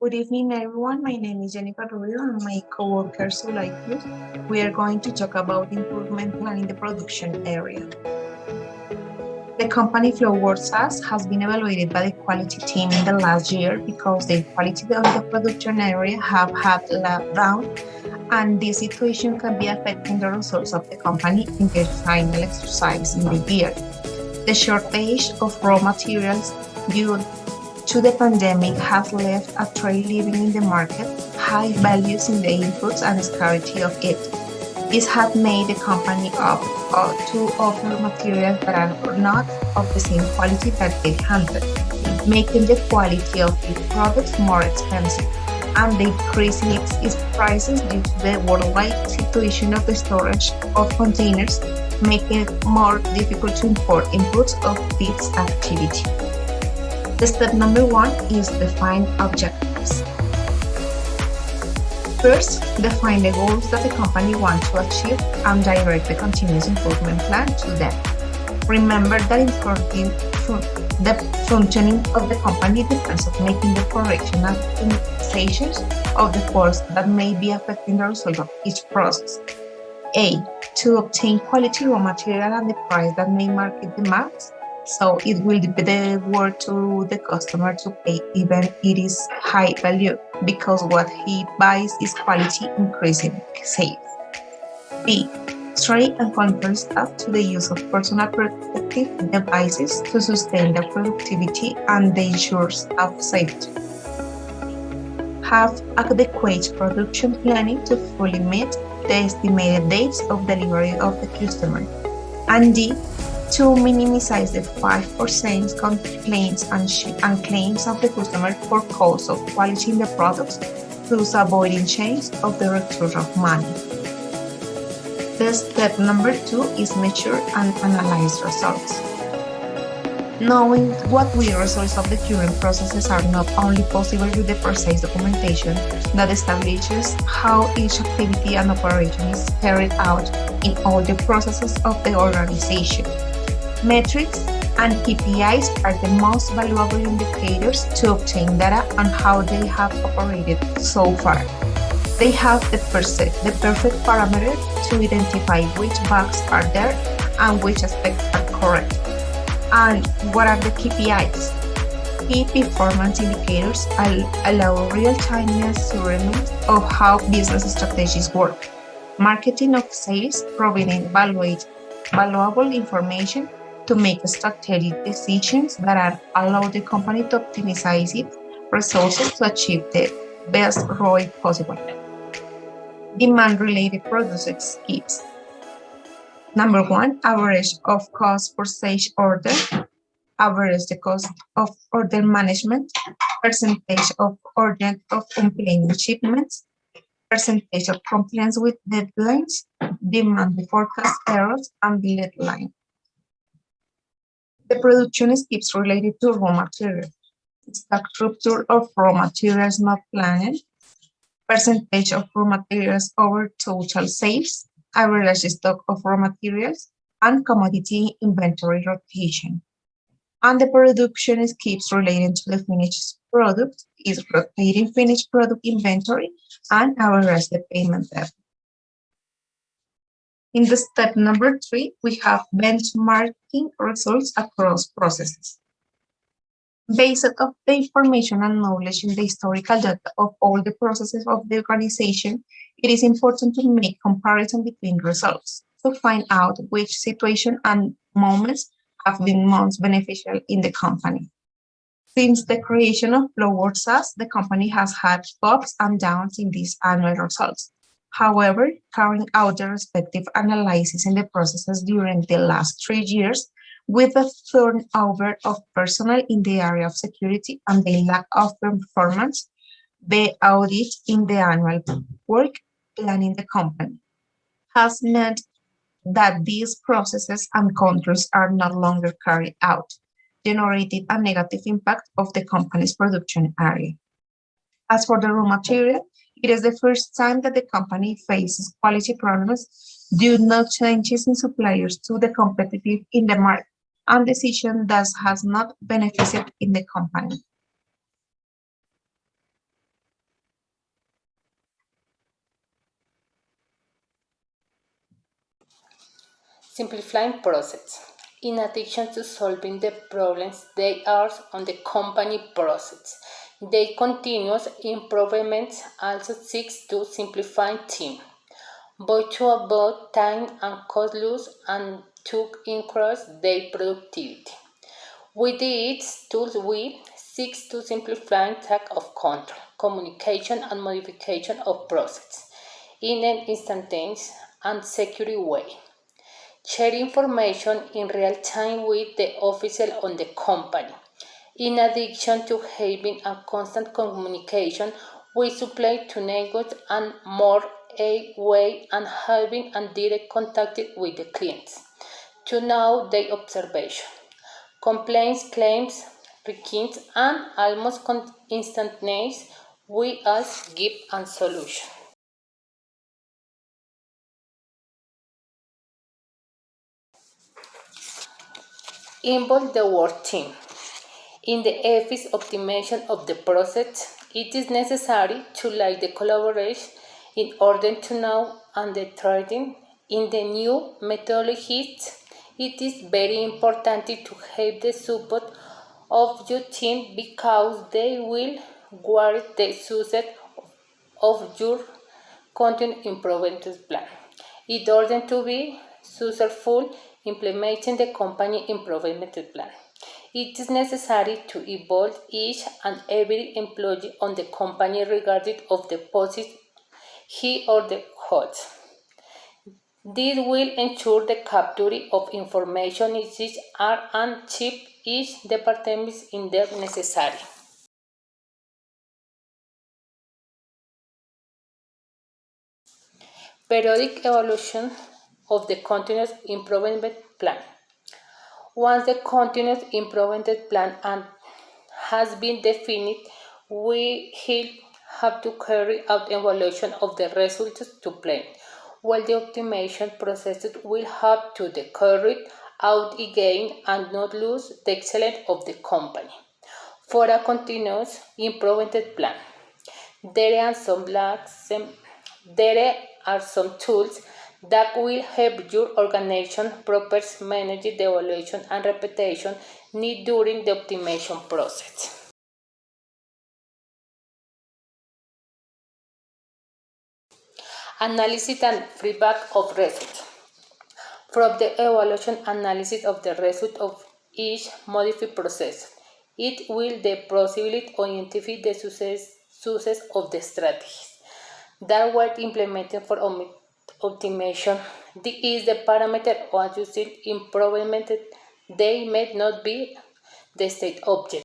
Good evening, everyone. My name is Jennifer Rubio and my coworker Sulay Cruz. We are going to talk about improvement plan in the production area. The company Flowworld SAS has been evaluated by the quality team in the last year because the quality of the production area have had down, and this situation can be affecting the results of the company in their final exercise in the year. The shortage of raw materials due to the pandemic has left a trade living in the market, high values in the inputs and scarcity of it. This has made the company up to offer materials that are not of the same quality that they handle, making the quality of the products more expensive, and the increasing its prices due to the worldwide situation of the storage of containers, making it more difficult to import inputs of this activity. The step number 1 is define objectives. First, define the goals that the company wants to achieve and direct the continuous improvement plan to them. Remember that the functioning of the company depends on making the correction and optimizations of the faults that may be affecting the result of each process. A. To obtain quality raw material and the price that may market demands. So it will be the word to the customer to pay even it is high value because what he buys is quality increasing safe. B. Train and control staff to the use of personal protective devices to sustain their productivity and ensure staff safety. Have adequate production planning to fully meet the estimated dates of delivery of the customer. And D. To minimize the 5% complaints and claims of the customer for cause of quality in the products, thus avoiding change of the return of money. The step number 2 is measure and analyze results. Knowing what the results of the current processes are not only possible with the precise documentation that establishes how each activity and operation is carried out in all the processes of the organization. Metrics and KPIs are the most valuable indicators to obtain data on how they have operated so far. They have the perfect parameter to identify which bugs are there and which aspects are correct. And what are the KPIs? Key performance indicators allow real-time measurement of how business strategies work. Marketing of sales providing valuable information to make strategic decisions that allow the company to optimize its resources to achieve the best ROI possible. Demand-related products keeps. Number 1, average of cost per stage order, average the cost of order management, percentage of order of completed shipments, percentage of compliance with deadlines, demand forecast errors, and the lead line. The production skips related to raw material, stock structure of raw materials not planned, percentage of raw materials over total sales, average stock of raw materials, and commodity inventory rotation. And the production skips related to the finished product is rotating finished product inventory and average the payment term. In the step number 3, we have benchmarking results across processes. Based on the information and knowledge in the historical data of all the processes of the organization, it is important to make comparison between results to find out which situation and moments have been most beneficial in the company. Since the creation of Flowworld SAS, the company has had ups and downs in these annual results. However, carrying out the respective analysis in the processes during the last 3 years, with the turnover of personnel in the area of security and the lack of performance, the audit in the annual work plan in the company has meant that these processes and controls are no longer carried out, generating a negative impact of the company's production area. As for the raw material, it is the first time that the company faces quality problems due to changes in suppliers to the competitive in the market, and decision thus has not benefited in the company. Simplifying process. In addition to solving the problems, they are on the company process. Their continuous improvements also seeks to simplify team, both to avoid time and cost loss and to increase their productivity. With its tools, we seek to simplify tasks of control, communication, and modification of processes in an instantaneous and secure way. Share information in real time with the official on the company. In addition to having a constant communication, we supply to negotiate and more a way and having a direct contact with the clients to know their observation, complaints, claims, requests, and almost instantaneous we ask give a solution. Involve the work team. In the efficacy optimization of the process, it is necessary to like the collaboration in order to know and the trading in the new methodologies. It is very important to have the support of your team because they will guard the success of your content improvement plan. In order to be successful implementing the company improvement plan, it is necessary to involve each and every employee on the company regardless of the position he or the holds. This will ensure the capture of information issues are and keep each department in the necessary. Periodic evaluation of the continuous improvement plan. Once the continuous improvement plan has been defined, we have to carry out evaluation of the results to plan, while the optimization process will have to be carried out again and not lose the excellence of the company. For a continuous improvement plan, there are some tools that will help your organization properly manage the evaluation and repetition needed during the optimization process. Analysis and feedback of results. From the evaluation analysis of the result of each modified process, it will the possibility to identify the success of the strategies that were implemented for optimization. This is the parameter adjusted improvement. They may not be the state object.